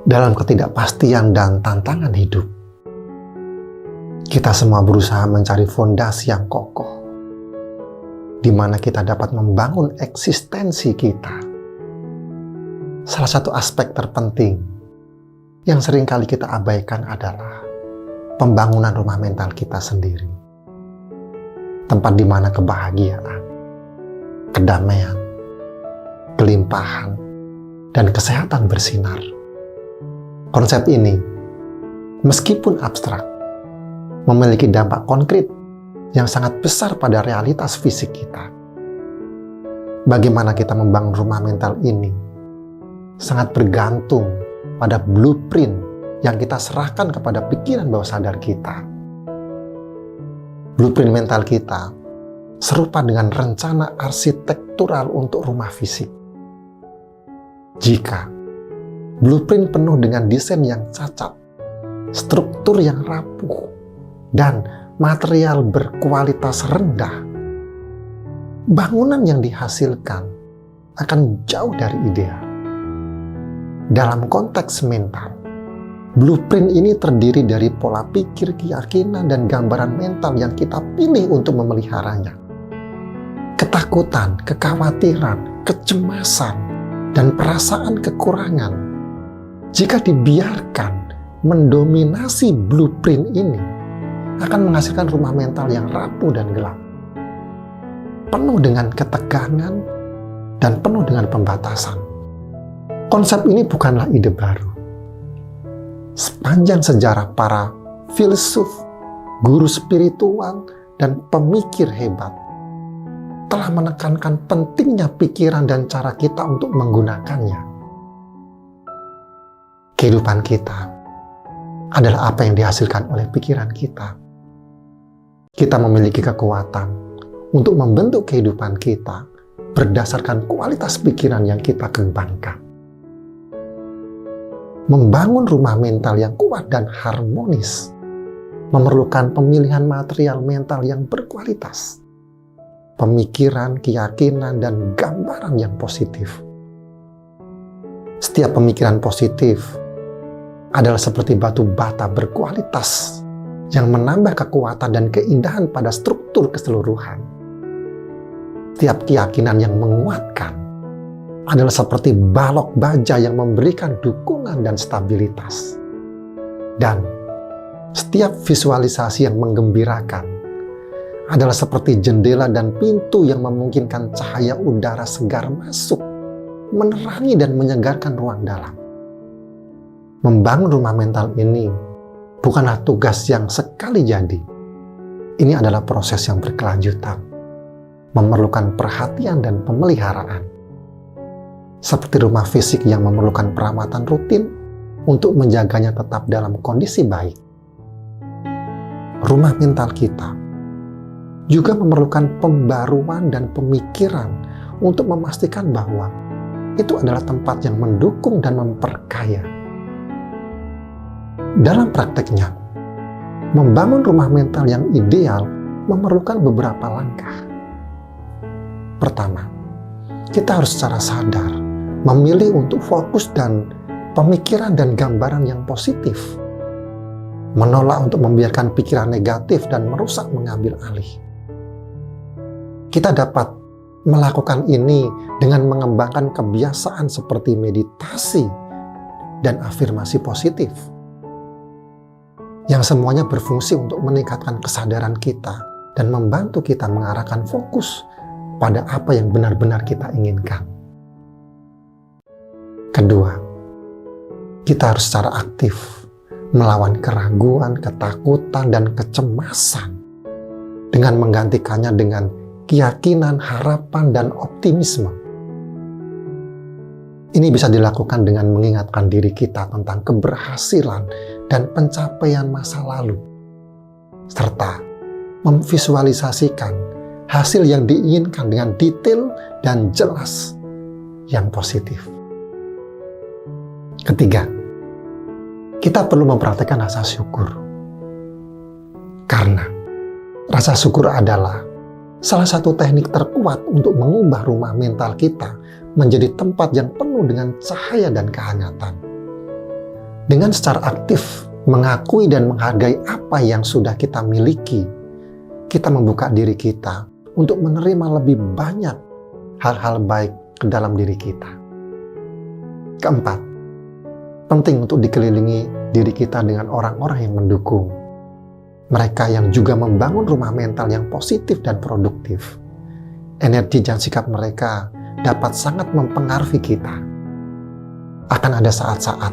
Dalam ketidakpastian dan tantangan hidup, kita semua berusaha mencari fondasi yang kokoh, di mana kita dapat membangun eksistensi kita. Salah satu aspek terpenting yang seringkali kita abaikan adalah pembangunan rumah mental kita sendiri. Tempat di mana kebahagiaan, kedamaian, kelimpahan, dan kesehatan bersinar. Konsep ini, meskipun abstrak, memiliki dampak konkret yang sangat besar pada realitas fisik kita. Bagaimana kita membangun rumah mental ini sangat bergantung pada blueprint yang kita serahkan kepada pikiran bawah sadar kita. Blueprint mental kita serupa dengan rencana arsitektural untuk rumah fisik. Jika blueprint penuh dengan desain yang cacat, struktur yang rapuh, dan material berkualitas rendah, bangunan yang dihasilkan akan jauh dari ideal. Dalam konteks mental, blueprint ini terdiri dari pola pikir, keyakinan, dan gambaran mental yang kita pilih untuk memeliharanya. Ketakutan, kekhawatiran, kecemasan, dan perasaan kekurangan, jika dibiarkan mendominasi blueprint ini, akan menghasilkan rumah mental yang rapuh dan gelap, penuh dengan ketegangan dan penuh dengan pembatasan. Konsep ini bukanlah ide baru. Sepanjang sejarah, para filsuf, guru spiritual, dan pemikir hebat telah menekankan pentingnya pikiran dan cara kita untuk menggunakannya. Kehidupan kita adalah apa yang dihasilkan oleh pikiran kita. Kita memiliki kekuatan untuk membentuk kehidupan kita berdasarkan kualitas pikiran yang kita kembangkan. Membangun rumah mental yang kuat dan harmonis memerlukan pemilihan material mental yang berkualitas, pemikiran, keyakinan, dan gambaran yang positif. Setiap pemikiran positif adalah seperti batu bata berkualitas yang menambah kekuatan dan keindahan pada struktur keseluruhan. Setiap keyakinan yang menguatkan adalah seperti balok baja yang memberikan dukungan dan stabilitas. Dan setiap visualisasi yang menggembirakan adalah seperti jendela dan pintu yang memungkinkan cahaya udara segar masuk, menerangi dan menyegarkan ruang dalam. Membangun rumah mental ini bukanlah tugas yang sekali jadi. Ini adalah proses yang berkelanjutan, memerlukan perhatian dan pemeliharaan. Seperti rumah fisik yang memerlukan perawatan rutin untuk menjaganya tetap dalam kondisi baik. Rumah mental kita juga memerlukan pembaruan dan pemikiran untuk memastikan bahwa itu adalah tempat yang mendukung dan memperkaya. Dalam prakteknya, membangun rumah mental yang ideal memerlukan beberapa langkah. Pertama, kita harus secara sadar memilih untuk fokus dan pemikiran dan gambaran yang positif. Menolak untuk membiarkan pikiran negatif dan merusak mengambil alih. Kita dapat melakukan ini dengan mengembangkan kebiasaan seperti meditasi dan afirmasi positif, yang semuanya berfungsi untuk meningkatkan kesadaran kita dan membantu kita mengarahkan fokus pada apa yang benar-benar kita inginkan. Kedua, kita harus secara aktif melawan keraguan, ketakutan, dan kecemasan dengan menggantikannya dengan keyakinan, harapan, dan optimisme. Ini bisa dilakukan dengan mengingatkan diri kita tentang keberhasilan dan pencapaian masa lalu, serta memvisualisasikan hasil yang diinginkan dengan detail dan jelas yang positif. Ketiga, kita perlu memperhatikan rasa syukur. Karena rasa syukur adalah salah satu teknik terkuat untuk mengubah rumah mental kita menjadi tempat yang penuh dengan cahaya dan kehangatan. Dengan secara aktif mengakui dan menghargai apa yang sudah kita miliki, kita membuka diri kita untuk menerima lebih banyak hal-hal baik ke dalam diri kita. Keempat, penting untuk dikelilingi diri kita dengan orang-orang yang mendukung. Mereka yang juga membangun rumah mental yang positif dan produktif. Energi dan sikap mereka dapat sangat mempengaruhi kita. Akan ada saat-saat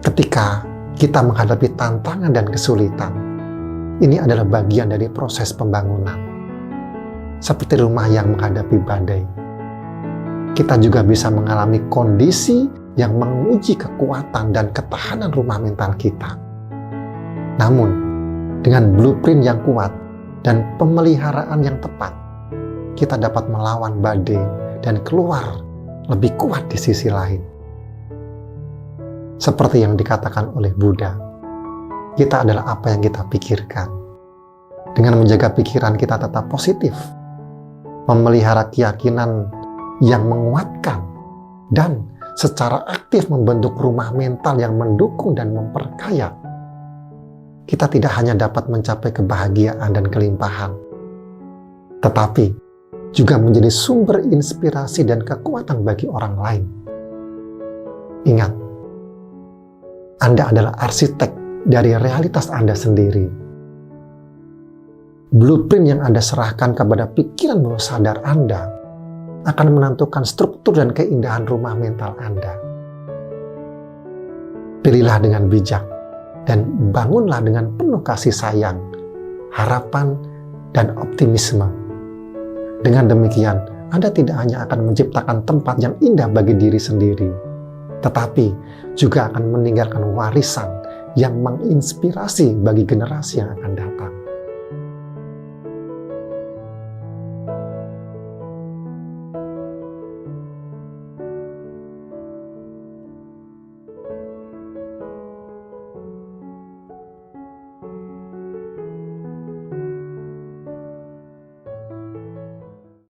ketika kita menghadapi tantangan dan kesulitan. Ini adalah bagian dari proses pembangunan. Seperti rumah yang menghadapi badai. Kita juga bisa mengalami kondisi yang menguji kekuatan dan ketahanan rumah mental kita. Namun, dengan blueprint yang kuat dan pemeliharaan yang tepat, kita dapat melawan badai dan keluar lebih kuat di sisi lain. Seperti yang dikatakan oleh Buddha, kita adalah apa yang kita pikirkan. Dengan menjaga pikiran kita tetap positif, memelihara keyakinan yang menguatkan, dan secara aktif membentuk rumah mental yang mendukung dan memperkaya, kita tidak hanya dapat mencapai kebahagiaan dan kelimpahan, tetapi juga menjadi sumber inspirasi dan kekuatan bagi orang lain. Ingat, Anda adalah arsitek dari realitas Anda sendiri. Blueprint yang Anda serahkan kepada pikiran bawah sadar Anda akan menentukan struktur dan keindahan rumah mental Anda. Pilihlah dengan bijak dan bangunlah dengan penuh kasih sayang, harapan, dan optimisme. Dengan demikian, Anda tidak hanya akan menciptakan tempat yang indah bagi diri sendiri, tetapi juga akan meninggalkan warisan yang menginspirasi bagi generasi yang akan datang.